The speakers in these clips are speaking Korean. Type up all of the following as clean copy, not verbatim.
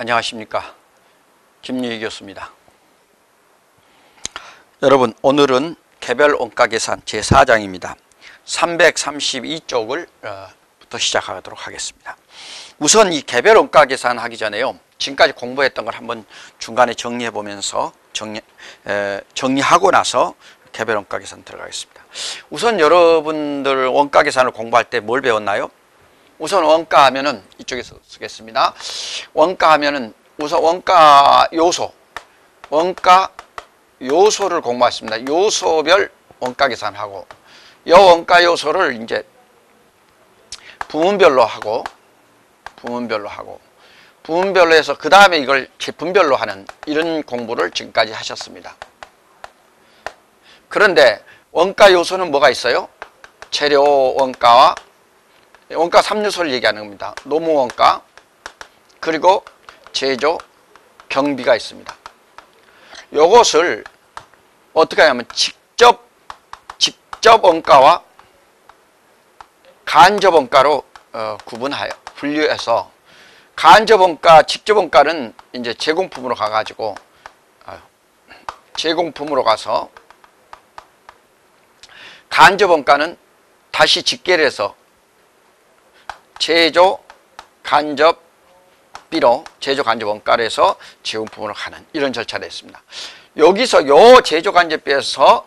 안녕하십니까, 김유희 교수입니다. 여러분, 오늘은 개별 원가계산 제4장입니다. 332쪽을 부터 시작하도록 하겠습니다. 우선 이 개별 원가계산 하기 전에요, 지금까지 공부했던 걸 한번 중간에 정리해 보면서 정리하고 나서 개별 원가계산 들어가겠습니다. 우선 여러분들 원가계산을 공부할 때 뭘 배웠나요? 우선 원가 하면은 이쪽에서 쓰겠습니다. 원가 하면은 우선 원가 요소를 공부했습니다. 요소별 원가 계산하고, 이 원가 요소를 이제 부문별로 해서 그 다음에 이걸 제품별로 하는 이런 공부를 지금까지 하셨습니다. 그런데 원가 요소는 뭐가 있어요? 재료 원가와 원가 3요소를 얘기하는 겁니다. 노무 원가, 그리고 제조, 경비가 있습니다. 요것을 어떻게 하냐면 직접 원가와 간접 원가로 분류해서, 간접 원가, 직접 원가는 이제 제공품으로 가서, 간접 원가는 다시 직계를 해서 제조 간접비로 제조 간접 원가를 해서 제공품으로 가는 이런 절차를 했습니다. 여기서 요 제조 간접비에서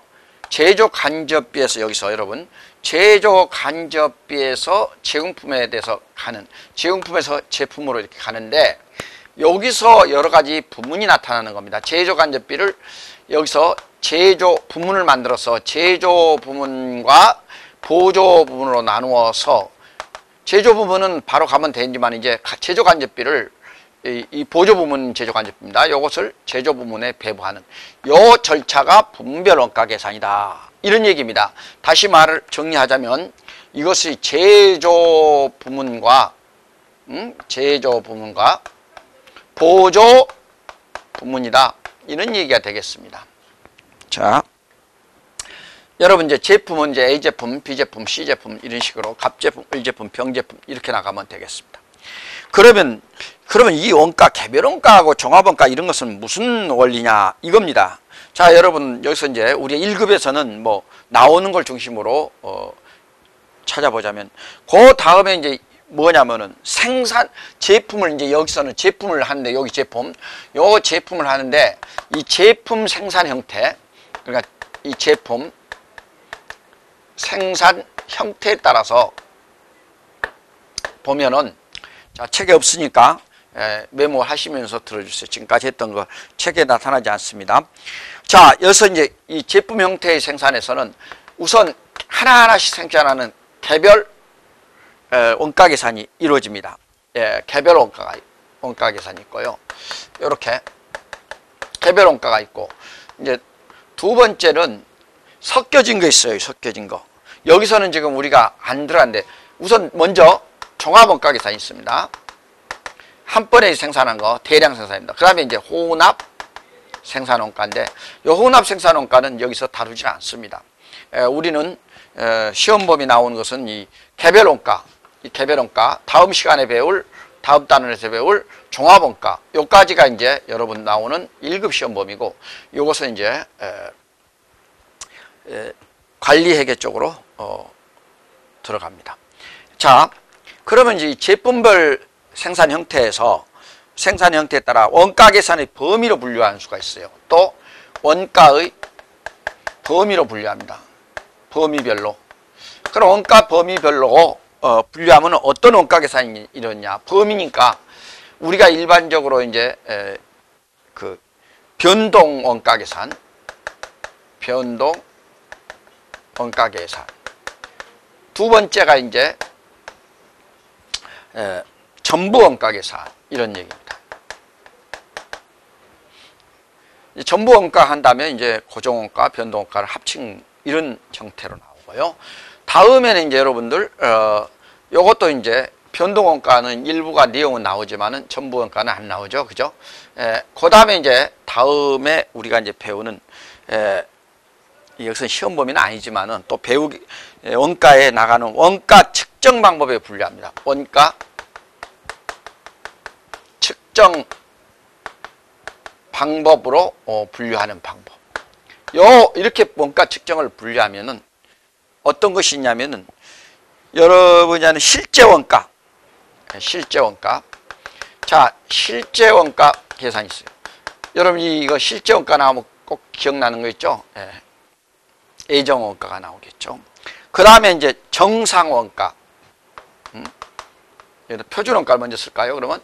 여기서 여러분 제조 간접비에서 제공품에 대해서 가는, 제공품에서 제품으로 이렇게 가는데, 여기서 여러 가지 부문이 나타나는 겁니다. 제조 간접비를 여기서 제조 부문을 만들어서 제조 부문과 보조 부문으로 나누어서, 제조 부문은 바로 가면 되지만 이제 제조 간접비를 이 보조 부문 제조 간접비입니다. 이것을 제조 부문에 배부하는 요 절차가 부문별 원가 계산이다, 이런 얘기입니다. 다시 말을 정리하자면 이것이 제조 부문과 보조 부문이다, 이런 얘기가 되겠습니다. 자, 여러분 이제 제품은 이제 A제품, B제품, C제품 이런 식으로 갑제품, 을제품, 병제품 이렇게 나가면 되겠습니다. 그러면 이 원가, 개별 원가하고 종합 원가 이런 것은 무슨 원리냐 이겁니다. 자, 여러분 여기서 이제 우리 1급에서는 뭐 나오는 걸 중심으로 찾아보자면, 그 다음에 이제 뭐냐면은 제품을 이제 여기서는 제품을 하는데, 여기 요 제품을 하는데, 이 제품 생산 형태, 그러니까 이 제품 생산 형태에 따라서 보면은, 자, 책에 없으니까 메모하시면서 들어주세요. 지금까지 했던 거 책에 나타나지 않습니다. 자, 여기서 이제 이 제품 형태의 생산에서는 우선 하나하나씩 생산하는 개별 원가 계산이 이루어집니다. 개별 원가 계산이 있고요. 이렇게 개별 원가가 있고, 이제 두 번째는 섞여진 거 있어요. 섞여진 거. 여기서는 지금 우리가 안 들어갔는데, 우선 먼저 종합 원가 계산이 있습니다. 한 번에 생산한 거 대량 생산입니다. 그 다음에 이제 혼합 생산 원가인데, 이 혼합 생산 원가는 여기서 다루지 않습니다. 우리는 시험 범위 나오는 것은 이 개별 원가, 다음 시간에 다음 단원에서 배울 종합 원가, 요까지가 이제 여러분 나오는 1급 시험 범위고, 요것은 이제 관리회계 쪽으로 들어갑니다. 자, 그러면 이제 제품별 생산 형태에 따라 원가 계산의 범위로 분류하는 수가 있어요. 또 원가의 범위로 분류합니다. 범위별로. 그럼 원가 범위별로 분류하면 어떤 원가 계산이 이러냐? 범위니까 우리가 일반적으로 이제 그 변동 원가 계산, 두 번째가 이제 전부 원가 계산, 이런 얘기입니다. 전부 원가 한다면 이제 고정 원가, 변동 원가를 합친 이런 형태로 나오고요. 다음에는 이제 여러분들 요것도 이제 변동 원가는 일부가 내용은 나오지만은 전부 원가는 안 나오죠, 그죠? 그 다음에 이제 다음에 우리가 이제 배우는 여기서 시험 범위는 아니지만은 또 원가에 나가는 원가 측정 방법에 분류합니다. 원가 측정 방법으로 분류하는 방법. 이렇게 원가 측정을 분류하면은 어떤 것이 있냐면은 여러분이 아는 실제 원가. 자, 실제 원가 계산이 있어요. 여러분이 이거 실제 원가 나오면 꼭 기억나는 거 있죠? 예. 예정 원가가 나오겠죠. 그 다음에 이제 정상 원가. 여기다 표준 원가를 먼저 쓸까요? 그러면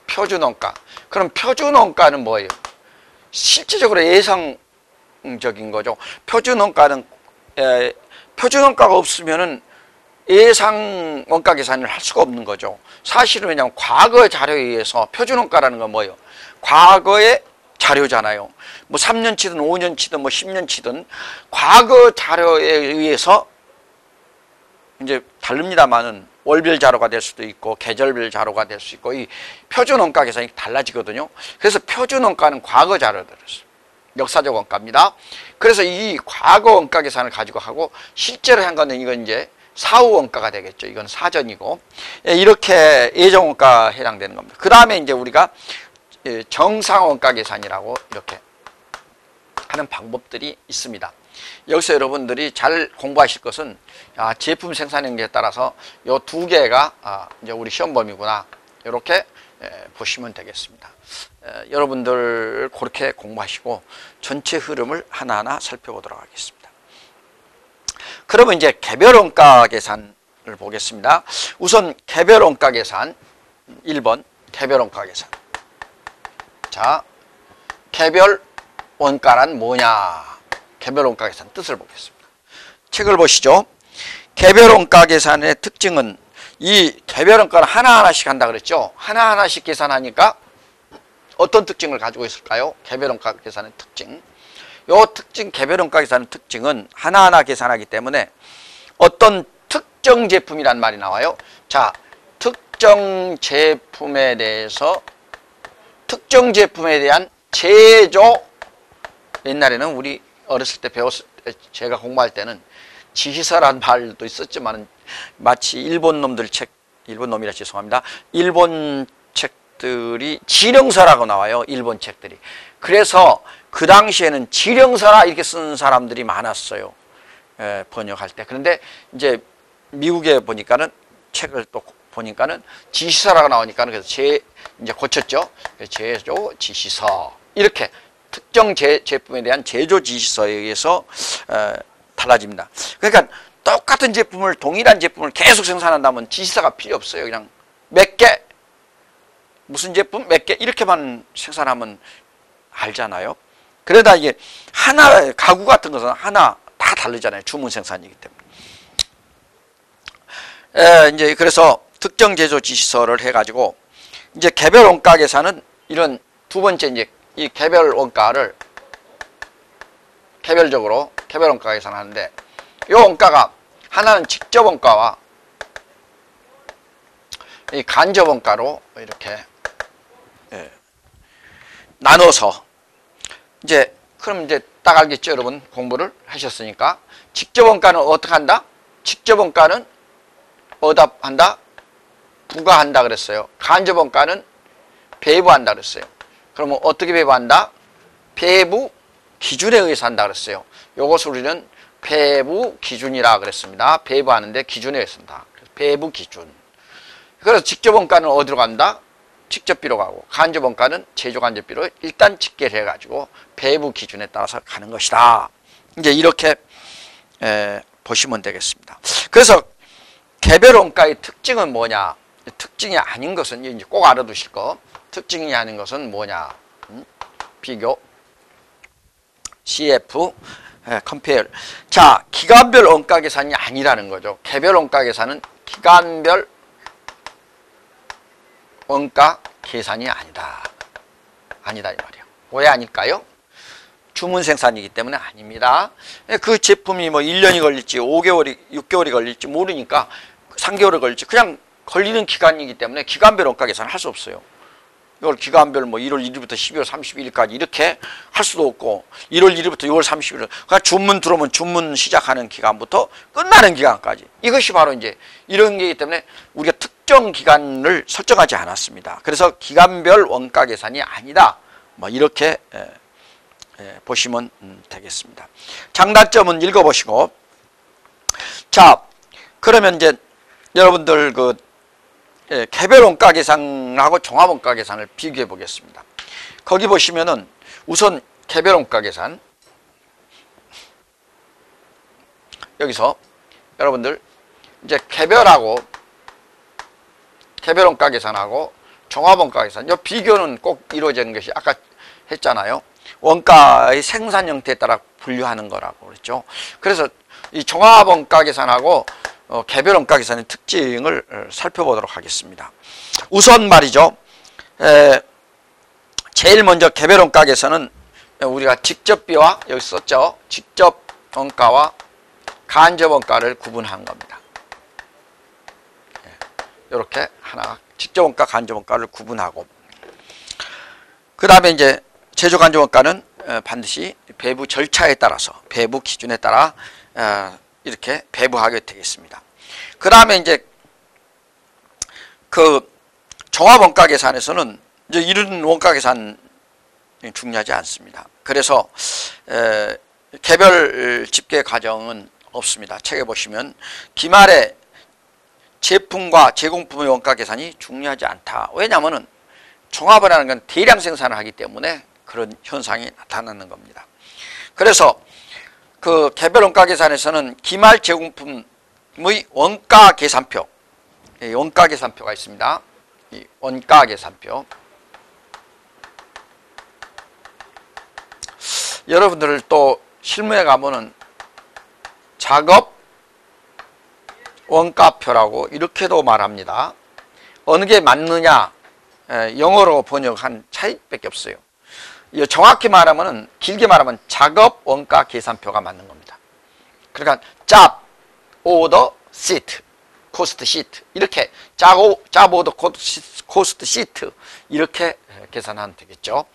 표준 원가. 그럼 표준 원가는 뭐예요? 실질적으로 예상적인 거죠. 표준 원가는 표준 원가가 없으면은 예상 원가 계산을 할 수가 없는 거죠. 사실은 왜냐하면 과거 자료에 의해서 표준 원가라는 건 뭐예요? 과거의 자료잖아요. 뭐 3년치든 5년치든 뭐 10년치든 과거 자료에 의해서 이제 다릅니다만은 월별 자료가 될 수도 있고 계절별 자료가 될 수 있고 이 표준 원가 계산이 달라지거든요. 그래서 표준 원가는 과거 자료들이었어요. 역사적 원가입니다. 그래서 이 과거 원가 계산을 가지고 하고 실제로 한 거는 이건 이제 사후 원가가 되겠죠. 이건 사전이고 이렇게 예정 원가에 해당되는 겁니다. 그 다음에 이제 우리가 정상 원가 계산이라고 이렇게 하는 방법들이 있습니다. 여기서 여러분들이 잘 공부하실 것은 제품 생산량에 따라서 요 두 개가 이제 우리 시험 범위구나 이렇게 보시면 되겠습니다. 여러분들 그렇게 공부하시고 전체 흐름을 하나하나 살펴보도록 하겠습니다. 그러면 이제 개별 원가 계산을 보겠습니다. 우선 개별 원가 계산 1번 개별 원가 계산. 자, 개별 원가란 뭐냐? 개별 원가 계산 뜻을 보겠습니다. 책을 보시죠. 개별 원가 계산의 특징은 이 개별 원가를 하나하나씩 한다 그랬죠. 하나하나씩 계산하니까 어떤 특징을 가지고 있을까요? 개별 원가 계산의 특징. 요 특징, 개별 원가 계산의 특징은 하나하나 계산하기 때문에 어떤 특정 제품이란 말이 나와요. 자, 특정 제품에 대해서 특정 제품에 대한 제조. 옛날에는 우리 어렸을 때 배웠을 때 제가 공부할 때는 지시서란 말도 있었지만 마치 일본 놈이라 죄송합니다. 일본 책들이 지령서라고 나와요. 일본 책들이. 그래서 그 당시에는 지령서라 이렇게 쓴 사람들이 많았어요. 번역할 때. 그런데 이제 미국에 보니까는 책을 또 보니까는 지시서라고 나오니까는 그래서 이제 고쳤죠. 제조 지시서. 이렇게 특정 제품에 대한 제조 지시서에 의해서 달라집니다. 그러니까 똑같은 제품을 동일한 제품을 계속 생산한다면 지시서가 필요 없어요. 그냥 몇 개, 무슨 제품 몇 개 이렇게만 생산하면 알잖아요. 그러다 이게 하나 가구 같은 것은 하나 다 다르잖아요. 주문 생산이기 때문에. 이제 그래서 특정 제조 지시서를 해가지고 이제 개별 원가 계산은 이런 두 번째 이제 이 개별 원가를 개별적으로 개별 원가 계산하는데 이 원가가 하나는 직접 원가와 이 간접 원가로 이렇게 나눠서 이제 그럼 이제 딱 알겠죠, 여러분 공부를 하셨으니까 직접 원가는 어떻게 한다? 직접 원가는 어디다 한다? 부과한다 그랬어요. 간접 원가는 배부한다 그랬어요. 그러면 어떻게 배부한다? 배부 기준에 의해서 한다 그랬어요. 요것을 우리는 배부 기준이라 그랬습니다. 배부하는데 기준에 의해서 한다. 배부 기준. 그래서 직접 원가는 어디로 간다? 직접비로 가고 간접 원가는 제조 간접비로 일단 집계를 해가지고 배부 기준에 따라서 가는 것이다. 이제 이렇게 보시면 되겠습니다. 그래서 개별 원가의 특징은 뭐냐? 특징이 아닌 것은 이제 꼭 알아두실 거. 특징이 아닌 것은 뭐냐? 비교 CF compare. 자, 기간별 원가 계산이 아니라는 거죠. 개별 원가 계산은 기간별 원가 계산이 아니다. 아니다 이 말이에요. 왜 아닐까요? 주문 생산이기 때문에 아닙니다. 그 제품이 뭐 1년이 걸릴지 5개월이 6개월이 걸릴지 모르니까 3개월이 걸릴지 그냥 걸리는 기간이기 때문에 기간별 원가 계산을 할 수 없어요. 이걸 기간별 뭐 1월 1일부터 12월 31일까지 이렇게 할 수도 없고 1월 1일부터 6월 31일 그러니까 주문 들어오면 주문 시작하는 기간부터 끝나는 기간까지 이것이 바로 이제 이런 게이기 때문에 우리가 특정 기간을 설정하지 않았습니다. 그래서 기간별 원가 계산이 아니다. 뭐 이렇게 보시면 되겠습니다. 장단점은 읽어보시고, 자, 그러면 이제 여러분들 그 개별 원가 계산하고 종합 원가 계산을 비교해 보겠습니다. 거기 보시면은 우선 개별 원가 계산, 여기서 여러분들 이제 개별 원가 계산하고 종합 원가 계산, 이 비교는 꼭 이루어지는 것이 아까 했잖아요. 원가의 생산 형태에 따라 분류하는 거라고 그랬죠. 그래서 이 종합 원가 계산하고 개별 원가 계산의 특징을 살펴보도록 하겠습니다. 우선 말이죠. 제일 먼저 개별 원가 계산은 우리가 직접비와, 여기 썼죠. 직접 원가와 간접 원가를 구분한 겁니다. 이렇게 하나, 직접 원가, 간접 원가를 구분하고, 그 다음에 이제 제조 간접 원가는 반드시 배부 절차에 따라서, 배부 기준에 따라 이렇게 배부하게 되겠습니다. 그 다음에 이제 그 종합 원가 계산에서는 이제 이런 원가 계산이 중요하지 않습니다. 그래서 개별 집계 과정은 없습니다. 책에 보시면 기말에 제품과 제공품의 원가 계산이 중요하지 않다. 왜냐하면 종합을 하는 건 대량 생산을 하기 때문에 그런 현상이 나타나는 겁니다. 그래서 그 개별 원가 계산에서는 기말 제공품의 원가 계산표, 원가 계산표가 있습니다. 이 원가 계산표. 여러분들 또 실무에 가면은 작업 원가표라고 이렇게도 말합니다. 어느 게 맞느냐, 영어로 번역한 차이밖에 없어요. 정확히 말하면은, 길게 말하면 작업 원가 계산표가 맞는 겁니다. 그러니까 job, order, sheet, cost sheet, 이렇게 job, order, cost sheet 이렇게 계산하면 되겠죠.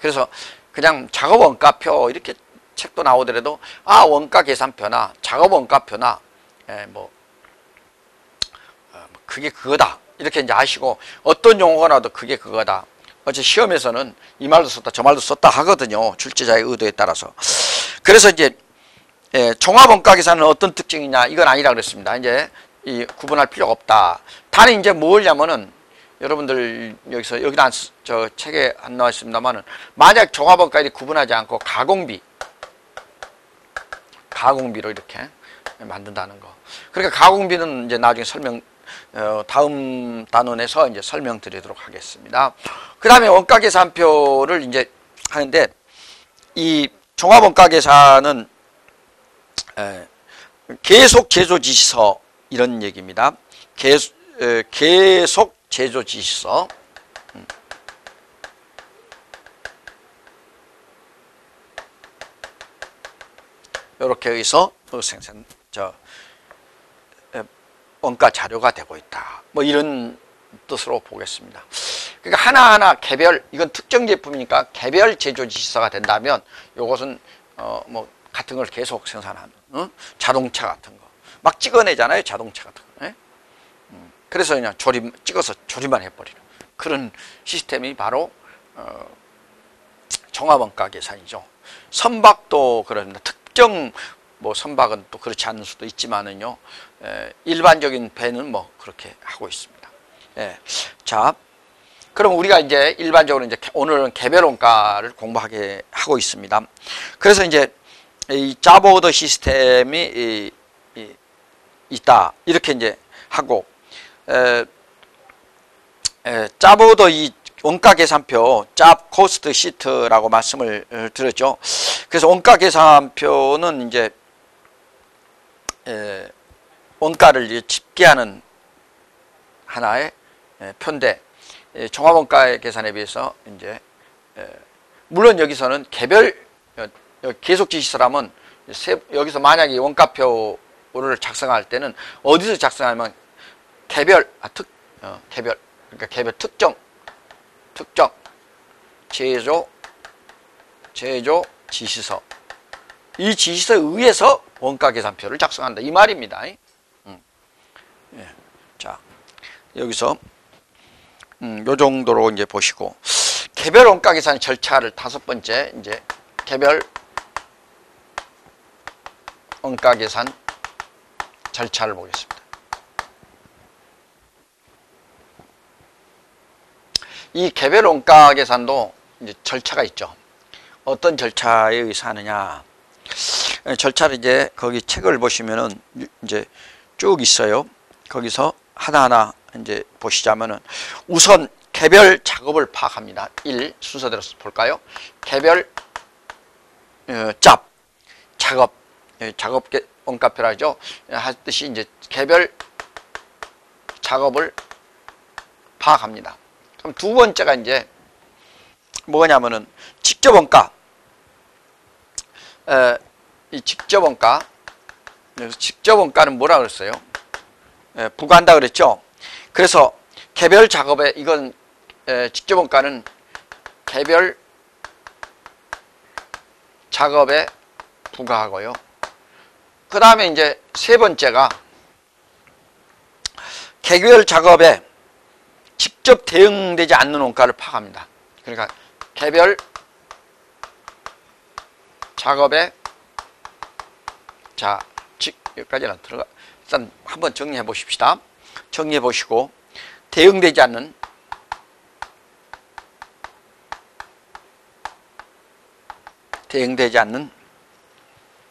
그래서 그냥 작업 원가표 이렇게 책도 나오더라도 원가 계산표나 작업 원가표나 그게 그거다 이렇게 이제 아시고, 어떤 용어가 나와도 그게 그거다. 어제 시험에서는 이 말도 썼다 저 말도 썼다 하거든요. 출제자의 의도에 따라서. 그래서 이제 종합 원가 계산은 어떤 특징이냐, 이건 아니라 그랬습니다. 이제 이 구분할 필요가 없다. 단위 이제 뭐냐면은, 여러분들 여기다 저 책에 안 나와 있습니다만은, 만약 종합 원가에 구분하지 않고 가공비로 이렇게 만든다는 거. 그러니까 가공비는 이제 나중에 다음 단원에서 이제 설명드리도록 하겠습니다. 그 다음에 원가 계산표를 이제 하는데, 이 종합 원가 계산은 계속 제조 지시서 이런 얘기입니다. 계속 제조 지시서. 이렇게 해서 원가 자료가 되고 있다. 뭐 이런 뜻으로 보겠습니다. 그러니까 하나하나 개별, 이건 특정 제품이니까 개별 제조 지시서가 된다면, 이것은 뭐 같은 걸 계속 생산하는, 자동차 같은 거 막 찍어내잖아요. 자동차 같은 거. 그래서 그냥 찍어서 조립만 해버리는 그런 시스템이 바로 종합원가 계산이죠. 선박도 그럽니다. 특정 선박은 또 그렇지 않을 수도 있지만은요, 일반적인 배는 뭐 그렇게 하고 있습니다. 자, 그럼 우리가 이제 일반적으로 이제 오늘은 개별 원가를 공부하게 하고 있습니다. 그래서 이제 이 job order 시스템이 있다 이렇게 이제 하고, job order 이 원가 계산표, job cost sheet라고 말씀을 드렸죠. 그래서 원가 계산표는 이제 원가를 집계하는 하나의 표인데, 종합원가 계산에 비해서 이제 물론 여기서는 개별 계속 지시서라면, 여기서 만약에 원가표를 작성할 때는 어디서 작성하면 개별 그러니까 개별 특정 제조 지시서, 이 지시서에 의해서 원가 계산표를 작성한다 이 말입니다. 자, 여기서 요 정도로 이제 보시고, 개별 원가 계산 절차를 다섯 번째 이제 개별 원가 계산 절차를 보겠습니다. 이 개별 원가 계산도 이제 절차가 있죠. 어떤 절차에 의해서 하느냐. 절차를 이제 거기 책을 보시면은 이제 쭉 있어요. 거기서 하나하나 이제 보시자면은 우선 개별 작업을 파악합니다. 1. 순서대로 볼까요? 개별 작업 원가표라 하죠. 하듯이 이제 개별 작업을 파악합니다. 그럼 두 번째가 이제 뭐냐면은 직접 원가. 이 직접 원가. 그래서 직접 원가는 뭐라 그랬어요? 부과한다 그랬죠. 그래서 개별 작업에 이건 직접 원가는 개별 작업에 부과하고요. 그 다음에 이제 세 번째가 개별 작업에 직접 대응되지 않는 원가를 파악합니다. 그러니까 개별 작업에 여기까지는 들어가. 일단 한번 정리해 보십시다. 정리해 보시고 대응되지 않는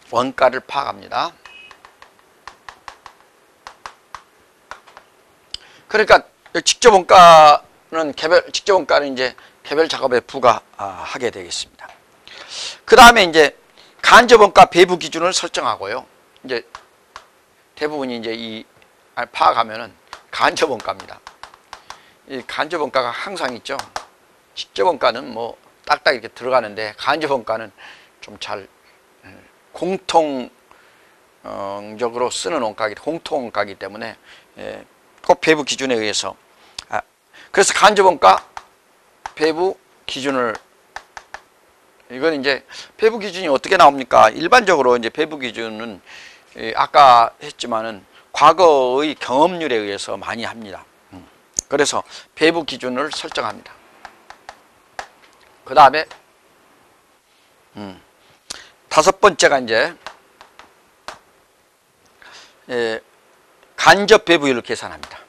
원가를 파악합니다. 그러니까 직접 원가는 이제 개별 작업에 부과하게 되겠습니다. 그 다음에 이제 간접 원가 배부 기준을 설정하고요. 이제 대부분이 이제 파악하면은 간접 원가입니다. 이 간접 원가가 항상 있죠. 직접 원가는 뭐 딱딱 이렇게 들어가는데 간접 원가는 좀 잘 공통적으로 쓰는 공통 원가이기 때문에 꼭 배부 기준에 의해서 그래서 간접 원가 배부 기준을 이건 이제 배부 기준이 어떻게 나옵니까? 일반적으로 이제 배부 기준은 아까 했지만은 과거의 경험률에 의해서 많이 합니다. 그래서 배부 기준을 설정합니다. 그 다음에 다섯 번째가 이제 간접 배부율을 계산합니다.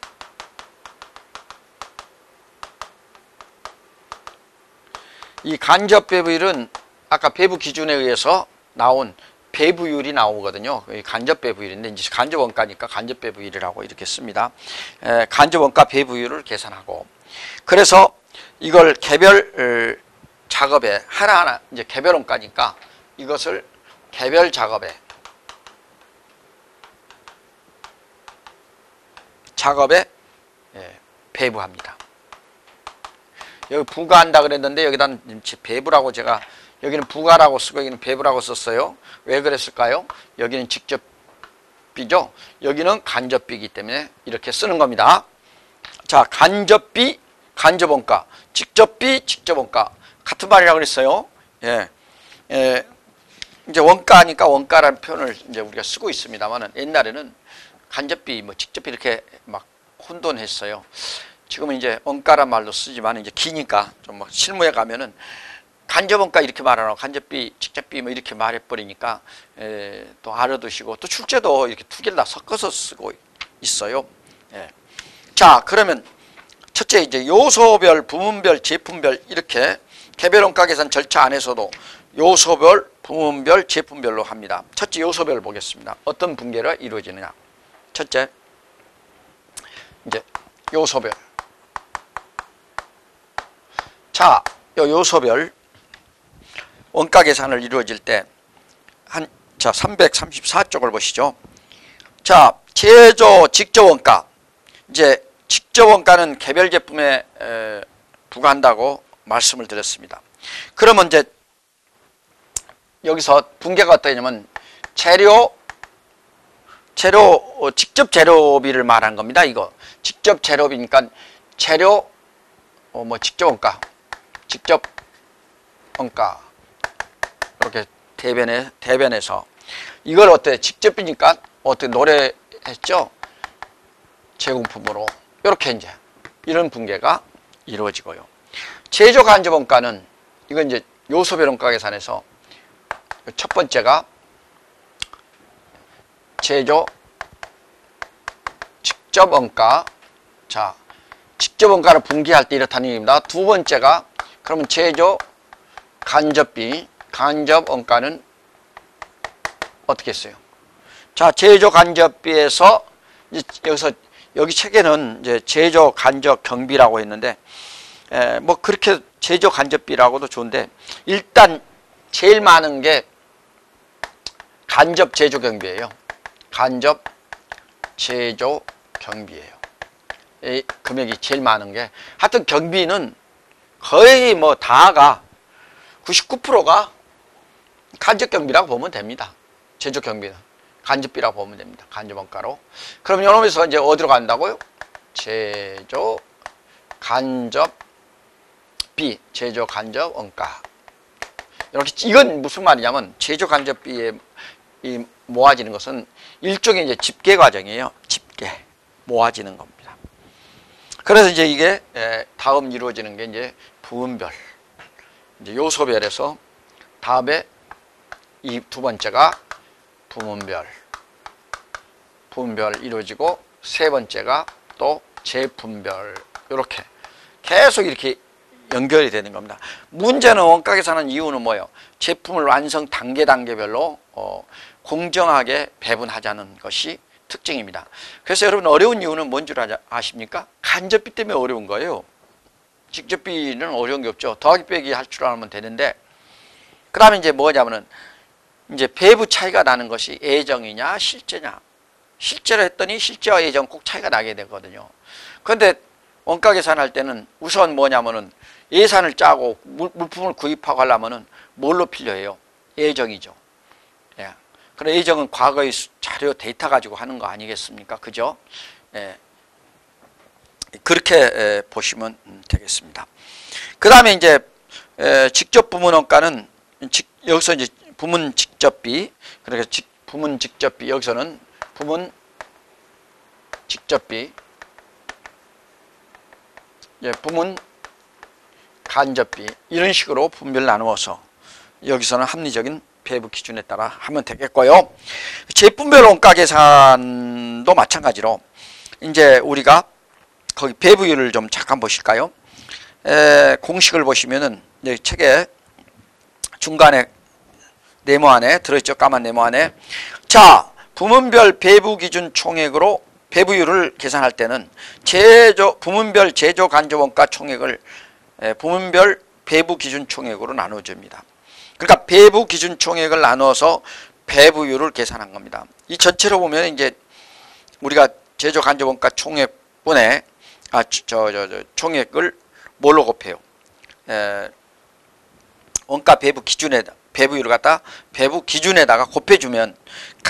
이 간접 배부율은 아까 배부 기준에 의해서 나온 배부율이 나오거든요. 간접 배부율인데 이제 간접 원가니까 간접 배부율이라고 이렇게 씁니다. 간접 원가 배부율을 계산하고 그래서 이걸 개별 작업에 하나하나 이제 개별 원가니까 이것을 개별 작업에 배부합니다. 여기 부과한다 그랬는데 여기다 배부라고 제가 여기는 부과라고 쓰고 여기는 배부라고 썼어요. 왜 그랬을까요? 여기는 직접비죠. 여기는 간접비이기 때문에 이렇게 쓰는 겁니다. 자, 간접비, 간접원가, 직접비, 직접원가 같은 말이라고 그랬어요. 이제 원가니까 원가라는 표현을 이제 우리가 쓰고 있습니다만은 옛날에는 간접비, 뭐 직접비 이렇게 막 혼돈했어요. 지금은 이제 원가란 말도 쓰지만 이제 기니까 좀 뭐 실무에 가면은 간접원가 이렇게 말하고 간접비, 직접비 뭐 이렇게 말해버리니까 또 알아두시고 또 출제도 이렇게 두 개를 다 섞어서 쓰고 있어요. 자, 그러면 첫째 이제 요소별, 부문별, 제품별 이렇게 개별 원가 계산 절차 안에서도 요소별, 부문별, 제품별로 합니다. 첫째 요소별 보겠습니다. 어떤 분계가 이루어지느냐. 첫째 이제 요소별. 자, 요 요소별 원가 계산을 이루어질 때 자, 334쪽을 보시죠. 자, 제조 직접 원가. 이제 직접 원가는 개별 제품에 부과한다고 말씀을 드렸습니다. 그러면 이제 여기서 분계가 어떠냐면 재료 직접 재료비를 말한 겁니다. 이거 직접 재료비니까 재료 뭐 직접 원가 이렇게 대변해서 이걸 어때 직접비니까 어떻게 노래했죠? 제공품으로 이렇게 이제 이런 분계가 이루어지고요. 제조 간접 원가는 이건 이제 요소별 원가 계산에서 첫 번째가 제조 직접 원가. 자, 직접 원가를 분기할 때 이렇다는 얘기입니다. 두 번째가 그러면 제조 간접비, 간접 원가는 어떻게 했어요? 자, 제조 간접비에서 여기서 여기 책에는 이제 제조 간접 경비라고 했는데 뭐 그렇게 제조 간접비라고도 좋은데 일단 제일 많은 게 간접 제조 경비예요. 간접 제조 경비예요. 이 금액이 제일 많은 게 하여튼 경비는 거의 뭐 다가 99%가 간접 경비라고 보면 됩니다. 제조 경비는 간접비라고 보면 됩니다. 간접 원가로. 그럼 이놈에서 이제 어디로 간다고요? 제조 간접비, 제조 간접 원가. 이렇게 이건 무슨 말이냐면 제조 간접비에 이 모아지는 것은 일종의 이제 집계 과정이에요. 집계 모아지는 겁니다. 그래서 이제 이게 다음 이루어지는 게 이제 부문별, 이제 요소별에서 다음에 이 두 번째가 부문별 이루어지고 세 번째가 또 제품별 이렇게 계속 이렇게 연결이 되는 겁니다. 문제는 원가 계산하는 이유는 뭐예요? 제품을 완성 단계별로 공정하게 배분하자는 것이 특징입니다. 그래서 여러분 어려운 이유는 뭔 줄 아십니까? 간접비 때문에 어려운 거예요. 직접비는 어려운 게 없죠. 더하기 빼기 할 줄 알면 되는데 그 다음에 이제 뭐냐면은 이제 배부 차이가 나는 것이 예정이냐 실제냐. 실제로 했더니 실제와 예정 꼭 차이가 나게 되거든요. 그런데 원가 계산할 때는 우선 뭐냐면은 예산을 짜고 물품을 구입하고 하려면은 뭘로 필요해요? 예정이죠. 예. 그럼 예정은 과거의 자료 데이터 가지고 하는 거 아니겠습니까? 그죠? 예. 그렇게 보시면 되겠습니다. 그 다음에 이제 직접 부문 원가는 여기서 이제 부문 직접비, 그러니까 부문 직접비, 여기서는 부문 직접비, 부문 간접비 이런 식으로 분별 나누어서 여기서는 합리적인 배부 기준에 따라 하면 되겠고요. 제품별 원가 계산도 마찬가지로 이제 우리가 거기 배부율을 좀 잠깐 보실까요? 공식을 보시면은 여기 책에 중간에 네모 안에 들어있죠. 까만 네모 안에. 자, 부문별 배부 기준 총액으로 배부율을 계산할 때는 부문별 제조 간접 원가 총액을 부문별 배부 기준 총액으로 나눠줍니다. 그러니까 배부 기준 총액을 나눠서 배부율을 계산한 겁니다. 이 전체로 보면 이제 우리가 제조 간접 원가 총액분에 총액을 뭘로 곱해요? 원가 배부 기준에다 배부율을 갖다 배부 기준에다가 곱해주면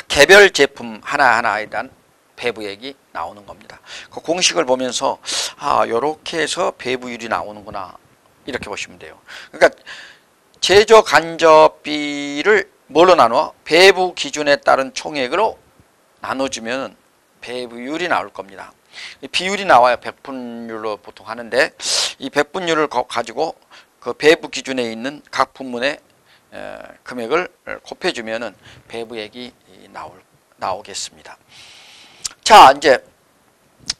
개별 제품 하나하나에 대한 배부액이 나오는 겁니다. 그 공식을 보면서 요렇게 해서 배부율이 나오는구나 이렇게 보시면 돼요. 그러니까 제조 간접비를 뭘로 나눠? 배부 기준에 따른 총액으로 나눠주면 배부율이 나올 겁니다. 비율이 나와요. 백분율로 보통 하는데 이 백분율을 가지고 그 배부 기준에 있는 각 부문의 금액을 곱해주면은 배부액이 나오겠습니다. 자, 이제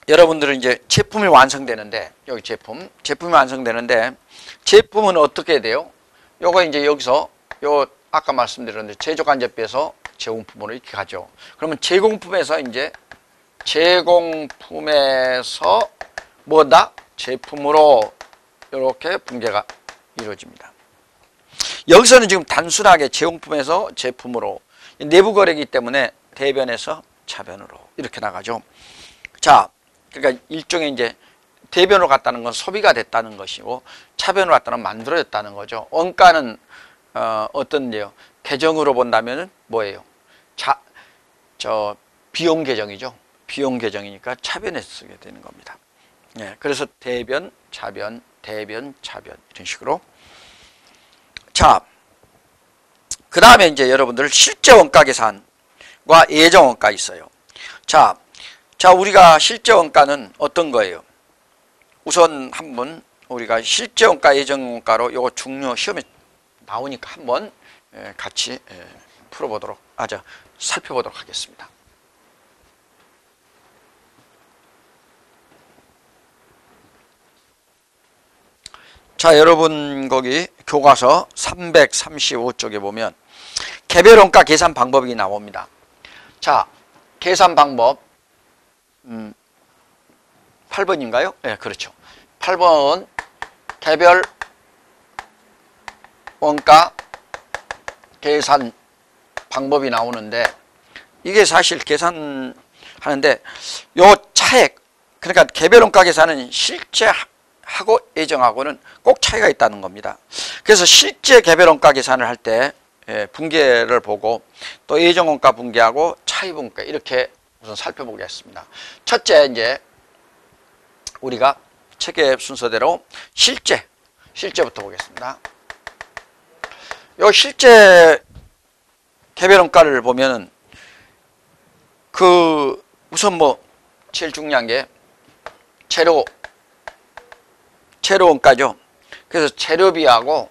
여러분들은 이제 제품이 완성되는데 여기 제품이 완성되는데 제품은 어떻게 돼요? 요거 이제 여기서 요 아까 말씀드렸는데 제조 간접비에서 제공품으로 이렇게 가죠. 그러면 제공품에서 뭐다? 제품으로 이렇게 분계가 이루어집니다. 여기서는 지금 단순하게 제공품에서 제품으로 내부 거래이기 때문에 대변에서 차변으로 이렇게 나가죠. 자, 그러니까 일종의 이제 대변으로 갔다는 건 소비가 됐다는 것이고 차변으로 갔다는 건 만들어졌다는 거죠. 원가는 어떤데요? 계정으로 본다면은 뭐예요? 비용 계정이죠. 비용 계정이니까 차변에 쓰게 되는 겁니다. 예, 그래서 대변, 차변, 대변, 차변 이런 식으로. 자, 그 다음에 이제 여러분들 실제 원가 계산과 예정 원가 있어요. 자, 우리가 실제 원가는 어떤 거예요? 우선 한번 우리가 실제 원가, 예정 원가로 요거 중요 시험에 나오니까 한번 같이 풀어보도록 살펴보도록 하겠습니다. 자, 여러분 거기 교과서 335쪽에 보면 개별 원가 계산 방법이 나옵니다. 자, 계산 방법 8번인가요? 네, 그렇죠. 8번 개별 원가 계산 방법이 나오는데, 이게 사실 계산하는데 요 차액, 그러니까 개별 원가 계산은 실제 하고 예정하고는 꼭 차이가 있다는 겁니다. 그래서 실제 개별 원가 계산을 할 때 분계를 보고 또 예정 원가 분계하고 차이 분계 이렇게 우선 살펴보겠습니다. 첫째, 이제 우리가 체계 순서대로 실제부터 보겠습니다. 요 실제 개별 원가를 보면은 우선 제일 중요한 게 재료 원가죠. 그래서 재료비하고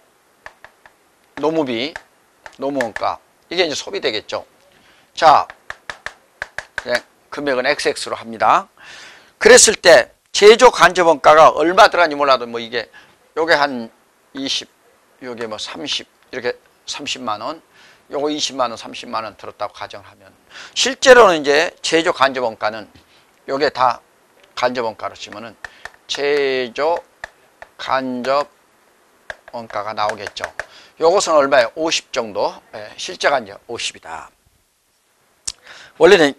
노무원가, 이게 이제 소비되겠죠. 자, 금액은 XX로 합니다. 그랬을 때 제조 간접 원가가 얼마 들어가는지 몰라도 요게 한 20, 요게 30, 이렇게 30만 원, 요거 20만 원, 30만 원 들었다고 가정하면, 실제로는 이제 제조 간접 원가는 요게 다 간접 원가로 치면은 제조 간접 원가가 나오겠죠. 요것은 얼마예요? 50 정도. 실제가 이제 50이다. 원래는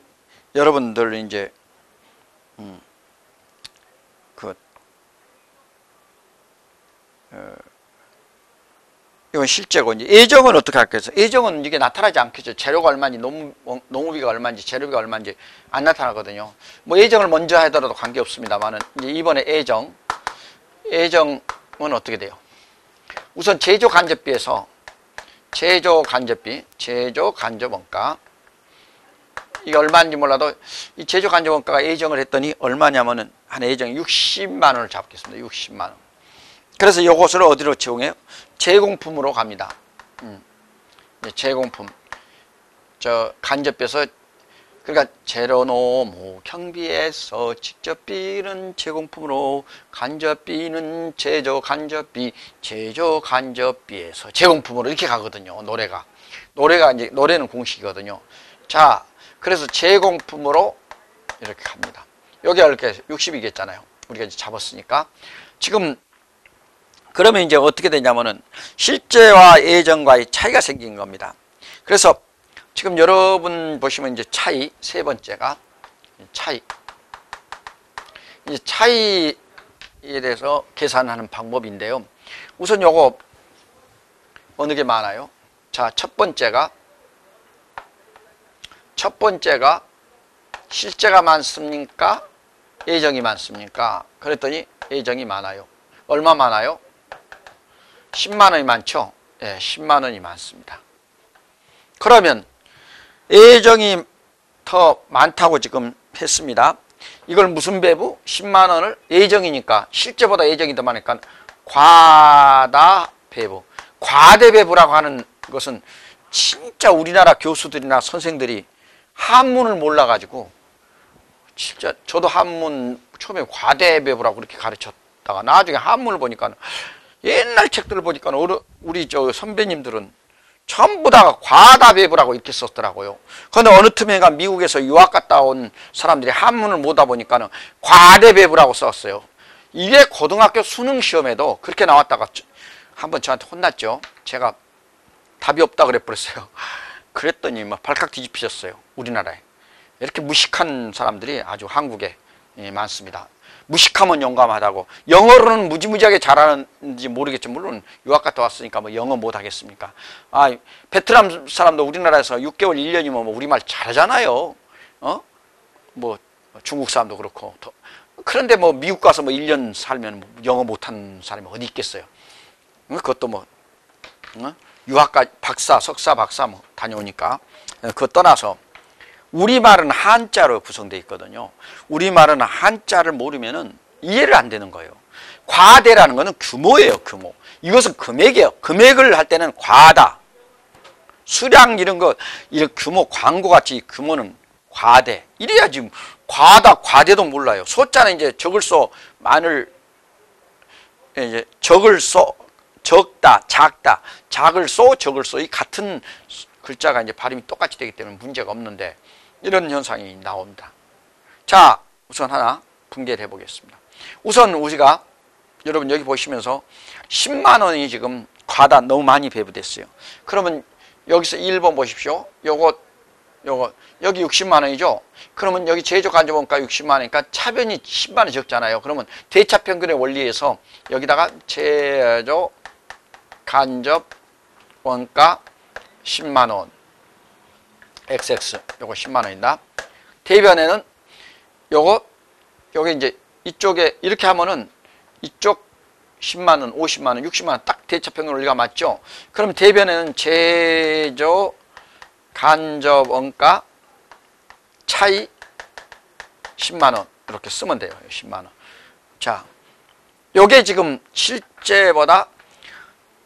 여러분들 이제 이건 실제고, 이제 예정은 어떻게 할까요? 예정은 이게 나타나지 않겠죠. 재료가 얼마인지, 농무비가 얼마인지, 재료비가 얼마인지 안 나타나거든요. 예정을 먼저 하더라도 관계없습니다만은, 이제 이번에 예정은 어떻게 돼요? 우선 제조 간접비에서 제조 간접 원가, 이게 얼마인지 몰라도 이 제조 간접 원가가 예정을 했더니 얼마냐면은 한 예정 60만 원을 잡겠습니다. 60만 원. 그래서 이것을 어디로 채용해요? 제공품으로 갑니다. 제공품. 간접비에서, 그러니까 재료노무 경비에서 직접비는 제공품으로, 간접비는 제조 간접비에서 제공품으로 이렇게 가거든요. 노래는 공식이거든요. 자, 그래서 제공품으로 이렇게 갑니다. 여기가 이렇게 60이겠잖아요. 우리가 이제 잡았으니까. 지금 그러면 이제 어떻게 되냐면은 실제와 예정과의 차이가 생긴 겁니다. 그래서 지금 여러분 보시면 이제 세 번째가 이제 차이에 대해서 계산하는 방법인데요. 우선 요거 어느 게 많아요? 자, 첫 번째가 실제가 많습니까? 예정이 많습니까? 그랬더니 예정이 많아요. 얼마 많아요? 10만 원이 많죠? 예, 10만 원이 많습니다. 그러면 예정이 더 많다고 지금 했습니다. 이걸 무슨 배부? 10만 원을 예정이니까, 실제보다 예정이 더 많으니까 과다배부. 과대배부라고 하는 것은 진짜 우리나라 교수들이나 선생들이 한문을 몰라가지고, 진짜 저도 한문 처음에 과대배부라고 그렇게 가르쳤다가 나중에 한문을 보니까, 옛날 책들을 보니까 우리 선배님들은 전부 다 과다배부라고 이렇게 썼더라고요. 그런데 어느 틈에가 미국에서 유학 갔다 온 사람들이 한문을 모다 보니까는 과대배부라고 썼어요. 이게 고등학교 수능 시험에도 그렇게 나왔다가 한번 저한테 혼났죠. 제가 답이 없다 그래버렸어요. 그랬더니 발칵 뒤집히셨어요. 우리나라에 이렇게 무식한 사람들이 아주 한국에 많습니다. 무식하면 용감하다고. 영어로는 무지무지하게 잘하는지 모르겠죠. 물론 유학 갔다 왔으니까 영어 못하겠습니까? 베트남 사람도 우리나라에서 6개월 1년이면 우리말 잘하잖아요. 중국 사람도 그렇고. 그런데 미국 가서 1년 살면 영어 못하는 사람이 어디 있겠어요. 그것도 유학까지 석사 박사 다녀오니까. 그거 떠나서 우리말은 한자로 구성되어 있거든요. 우리말은 한자를 모르면은 이해를 안 되는 거예요. 과대라는 것은 규모예요, 규모. 이것은 금액이에요. 금액을 할 때는 과다. 수량 이런 거, 이런 규모, 광고 같이 규모는 과대. 이래야 지금 과다, 과대도 몰라요. 소자는 이제 적을 소, 많을, 이제 적을 소, 적다, 작다, 작을 소, 적을 소, 이 같은 글자가 이제 발음이 똑같이 되기 때문에 문제가 없는데 이런 현상이 나옵니다. 자, 우선 하나 분개를 해보겠습니다. 우선 우리가 여러분 여기 보시면서 10만 원이 지금 과다 너무 많이 배부됐어요. 그러면 여기서 1번 보십시오. 요거 여기 60만 원이죠. 그러면 여기 제조 간접 원가 60만 원이니까 차변이 10만 원 적잖아요. 그러면 대차 평균의 원리에서 여기다가 제조 간접 원가 10만 원 XX 요거 10만 원이다. 대변에는 요게 이제 이쪽에 이렇게 하면은 이쪽 10만 원, 50만 원, 60만 원 딱 대차 평균 원리가 맞죠. 그럼 대변에는 제조 간접 원가 차이 10만 원 이렇게 쓰면 돼요. 10만 원. 자, 요게 지금 실제보다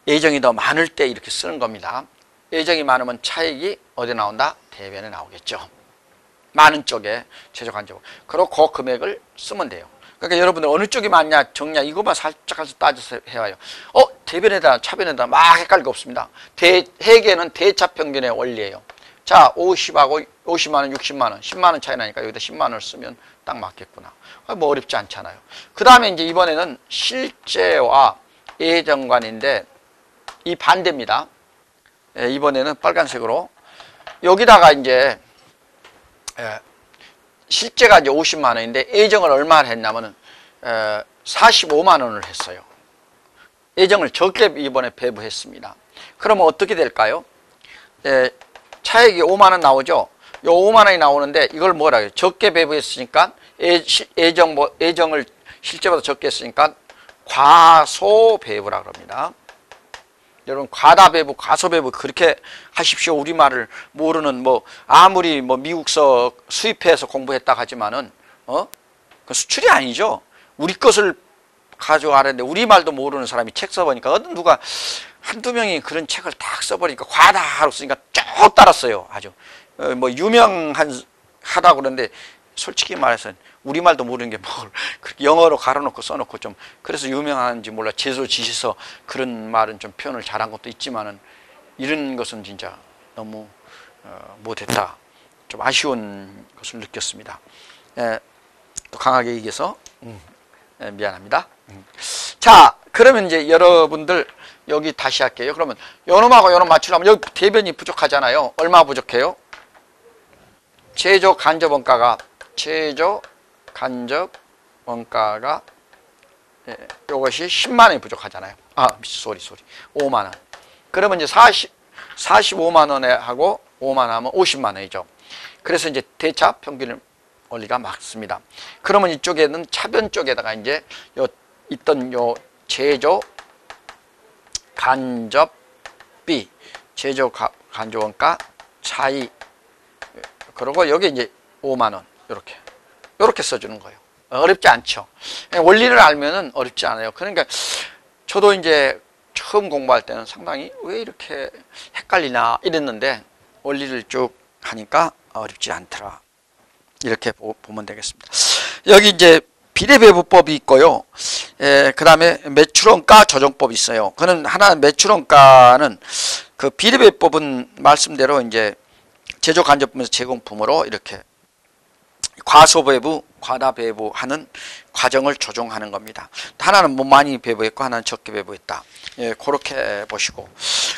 예정이 더 많을 때 이렇게 쓰는 겁니다. 예정이 많으면 차익이 어디 나온다? 대변에 나오겠죠. 많은 쪽에 제조 간접. 그리고 그 금액을 쓰면 돼요. 그러니까 여러분들 어느 쪽이 많냐 적냐 이거만 살짝 따져서 해와요. 대변에다 차변에다 막 헷갈릴 거 없습니다. 회계는 대차 평균의 원리예요. 자, 50하고 50만 원, 60만 원, 10만 원 차이 나니까 여기다 10만 원을 쓰면 딱 맞겠구나. 뭐 어렵지 않잖아요. 그 다음에 이제 이번에는 실제와 예정관인데 이 반대입니다. 이번에는 빨간색으로 여기다가 이제 실제가 이제 50만 원인데 예정을 얼마나 했냐면은 45만 원을 했어요. 예정을 적게 이번에 배부했습니다. 그러면 어떻게 될까요? 차액이 5만 원 나오죠. 요 5만 원이 나오는데 이걸 뭐라 해요? 적게 배부했으니까 예정을 실제보다 적게 했으니까 과소배부라 그럽니다. 여러분 과다배부, 과소배부 그렇게 하십시오. 우리말을 모르는 아무리 미국서 수입해서 공부했다 하지만은 그 수출이 아니죠. 우리 것을 가져가는데 우리말도 모르는 사람이 책 써보니까 어떤 누가 한두 명이 그런 책을 딱 써버리니까 과다로 쓰니까 쭉 따랐어요. 아주 유명하다고 그러는데 솔직히 말해서 우리말도 모르는 게 뭘 영어로 갈아놓고 써놓고 좀 그래서 유명한지 몰라. 제소지시서 그런 말은 좀 표현을 잘한 것도 있지만은 이런 것은 진짜 너무 못했다. 좀 아쉬운 것을 느꼈습니다. 또 강하게 얘기해서 미안합니다. 자, 그러면 이제 여러분들 여기 다시 할게요. 그러면 요놈하고 요놈 맞추려면 여기 대변이 부족하잖아요. 얼마 부족해요? 제조 간접 원가가 요것이 10만 원이 부족하잖아요. 소리 5만 원. 그러면 이제 45만 원에 하고 5만 원 하면 50만 원이죠. 그래서 이제 대차 평균 원리가 맞습니다. 그러면 이쪽에는 차변 쪽에다가 이제 있던 제조 간접비, 제조 간접 원가 차이, 그리고 여기 이제 5만 원 이렇게 써주는 거예요. 어렵지 않죠. 원리를 알면은 어렵지 않아요. 그러니까 저도 이제 처음 공부할 때는 상당히 왜 이렇게 헷갈리나 이랬는데 원리를 쭉 하니까 어렵지 않더라. 이렇게 보면 되겠습니다. 여기 이제 비례배부법이 있고요. 그 다음에 매출원가 조정법이 있어요. 그는 하나는 매출원가는 그 비례배법은 말씀대로 이제 제조간접품에서 제공품으로 이렇게 과소배부, 과다배부하는 과정을 조정하는 겁니다. 하나는 많이 배부했고 하나는 적게 배부했다. 그렇게 보시고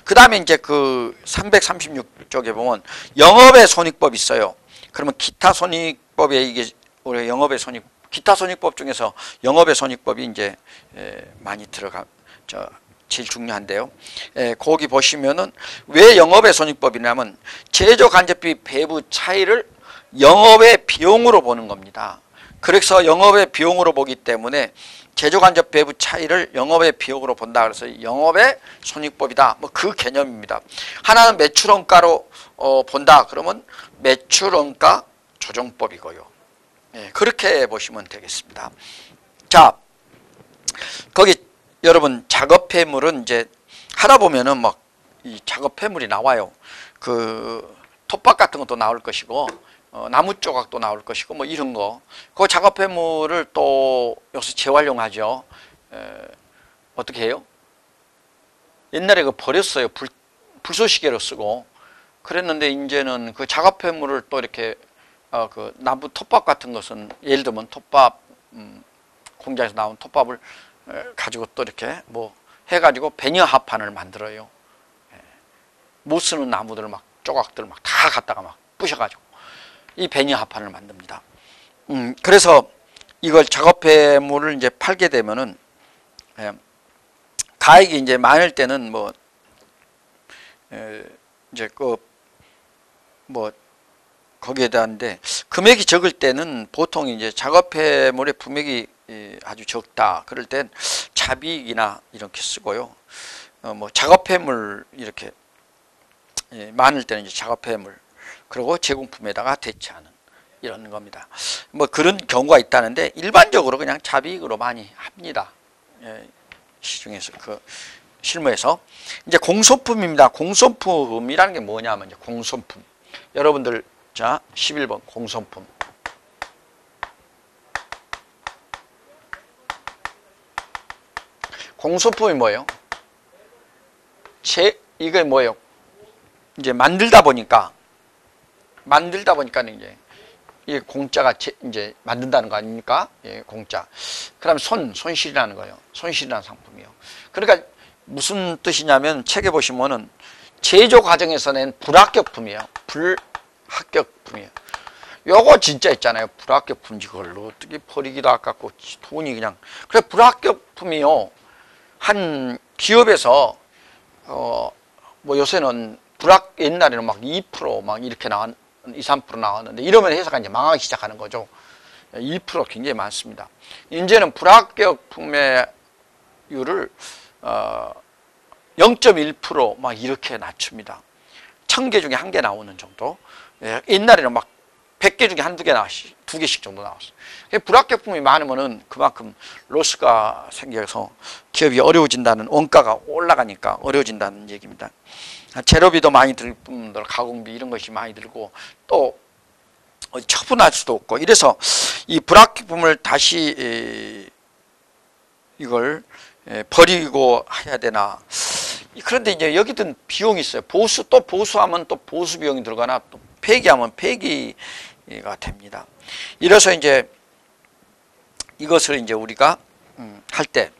그 다음에 이제 그 336쪽에 보면 영업의 손익법이 있어요. 그러면 기타 손익법에 이게 우리 영업의 손익 기타 손익법 중에서 영업의 손익법이 이제 많이 제일 중요한데요. 거기 보시면은 왜 영업의 손익법이냐면 제조 간접비 배부 차이를 영업의 비용으로 보는 겁니다. 그래서 영업의 비용으로 보기 때문에 제조 간접 배부 차이를 영업의 비용으로 본다. 그래서 영업의 손익법이다. 그 개념입니다. 하나는 매출원가로 본다. 그러면 매출원가 조정법이고요. 그렇게 보시면 되겠습니다. 자, 거기 여러분 작업 폐물은 이제 하다 보면은 막 이 작업 폐물이 나와요. 그 톱밥 같은 것도 나올 것이고 나무 조각도 나올 것이고 뭐 이런 거. 그 작업 폐물을 또 여기서 재활용하죠. 어떻게 해요? 옛날에 그 버렸어요. 불쏘시개로 쓰고 그랬는데 이제는 그 작업 폐물을 또 이렇게 그 나무 톱밥 같은 것은 예를 들면 톱밥 공장에서 나온 톱밥을 가지고 또 이렇게 뭐 해가지고 베니어 합판을 만들어요. 못 쓰는 나무들을 막 조각들 막 다 갖다가 막 부셔가지고 이 베니어 합판을 만듭니다. 그래서 이걸 작업 폐물을 이제 팔게 되면은 가액이 이제 많을 때는 뭐 이제 그 뭐 거기에 대한데 금액이 적을 때는 보통 이제 작업 폐물의 금액이 아주 적다 그럴 땐 자비익이나 이렇게 쓰고요. 뭐 작업 폐물 이렇게 많을 때는 이제 작업 폐물 그리고 제공품에다가 대체하는 이런 겁니다. 뭐 그런 경우가 있다는데 일반적으로 그냥 자비익으로 많이 합니다. 시중에서 그 실무에서 이제 공소품입니다. 공소품이라는 게 뭐냐면 이제 공소품. 여러분들 자 11번 공소품. 공소품이 뭐예요? 이게 뭐예요? 이제 만들다 보니까 이제 이게 공짜가 이제 만든다는 거 아닙니까? 예, 공짜. 그다음 손실이라는 거예요. 손실이라는 상품이요. 그러니까 무슨 뜻이냐면 책에 보시면은 제조 과정에서 낸 불합격품이에요. 불합격품이에요. 요거 진짜 있잖아요. 불합격품 이걸로 어떻게 버리기도 아깝고 돈이 그냥. 그래 불합격품이요. 한 기업에서 뭐 요새는 옛날에는 막 2% 막 이렇게 2, 3% 나왔는데 이러면 회사가 이제 망하기 시작하는 거죠. 1% 굉장히 많습니다. 이제는 불합격품의 율을 0.1% 이렇게 낮춥니다. 1000개 중에 1개 나오는 정도. 옛날에는 막 100개 중에 한두 개 나왔지, 2개씩 정도 나왔어요. 불합격품이 많으면은 그만큼 로스가 생겨서 기업이 어려워진다는, 원가가 올라가니까 어려워진다는 얘기입니다. 재료비도 많이 들 뿐더러 가공비 이런 것이 많이 들고 또 처분할 수도 없고 이래서 이 불합격품을 다시 이걸 버리고 해야 되나. 그런데 이제 여기든 비용이 있어요. 또 보수하면 또 보수 비용이 들어가나 또 폐기하면 폐기가 됩니다. 이래서 이제 이것을 이제 우리가 할 때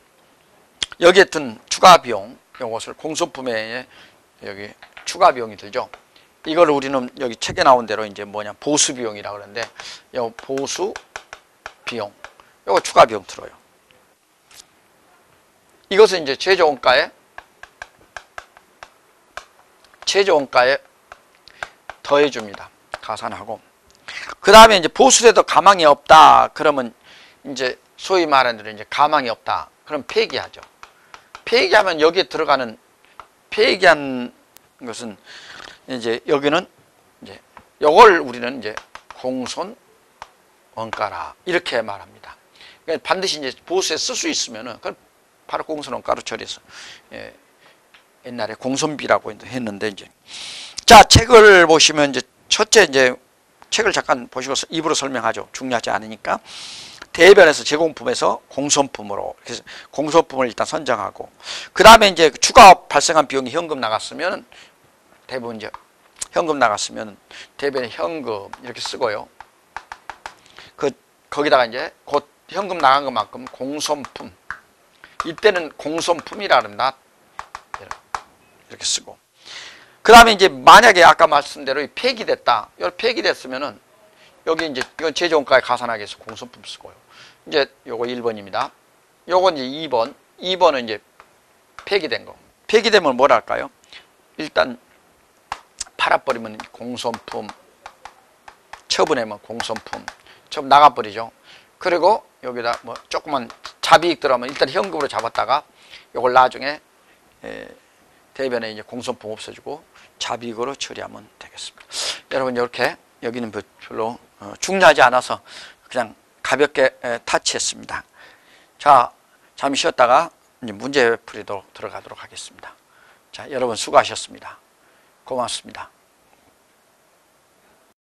여기에 든 추가 비용, 이것을 공소품에 여기 추가 비용이 들죠. 이걸 우리는 여기 책에 나온 대로 이제 뭐냐 보수 비용이라 그러는데 요 보수 비용, 요거 추가 비용 들어요. 이것은 이제 제조 원가에 더해줍니다. 가산하고. 그 다음에 이제 보수돼도 가망이 없다. 그러면 이제 소위 말하는 대로 이제 가망이 없다. 그럼 폐기하죠. 폐기하면 여기에 들어가는 폐기한 것은 이제 여기는 이제 요걸 우리는 이제 공손 원가라 이렇게 말합니다. 그러니까 반드시 이제 보수에 쓸 수 있으면은 그건 바로 공손 원가로 처리해서 옛날에 공손비라고 했는데 이제 자 책을 보시면 이제 첫째 이제 책을 잠깐 보시고 입으로 설명하죠. 중요하지 않으니까. 대변에서 제공품에서 공소품으로 그래서 공소품을 일단 선정하고 그 다음에 이제 추가 발생한 비용이 현금 나갔으면 대부분 이제 현금 나갔으면 대변에 현금 이렇게 쓰고요. 거기다가 이제 곧 현금 나간 것만큼 공소품 이때는 공소품이라 합니다. 이렇게 쓰고 그 다음에 이제 만약에 아까 말씀대로 폐기됐다. 폐기됐으면은 여기 이제 이건 제조원가에 가산하기 위해서 공소품 쓰고요. 이제 요거 1번입니다. 요건 이제 2번. 2번은 이제 폐기된 거. 폐기되면 뭘 할까요? 일단 팔아버리면 공소품, 처분하면 공소품, 처분 나가버리죠. 그리고 여기다 뭐 조그만 자비익 들어가면 일단 현금으로 잡았다가 요걸 나중에 대변에 이제 공소품 없어지고 자비익으로 처리하면 되겠습니다. 여러분 이렇게 여기는 별로 중요하지 않아서 그냥 가볍게 타치했습니다. 자, 잠시 쉬었다가 이제 문제 풀이도 들어가도록 하겠습니다. 자, 여러분 수고하셨습니다. 고맙습니다.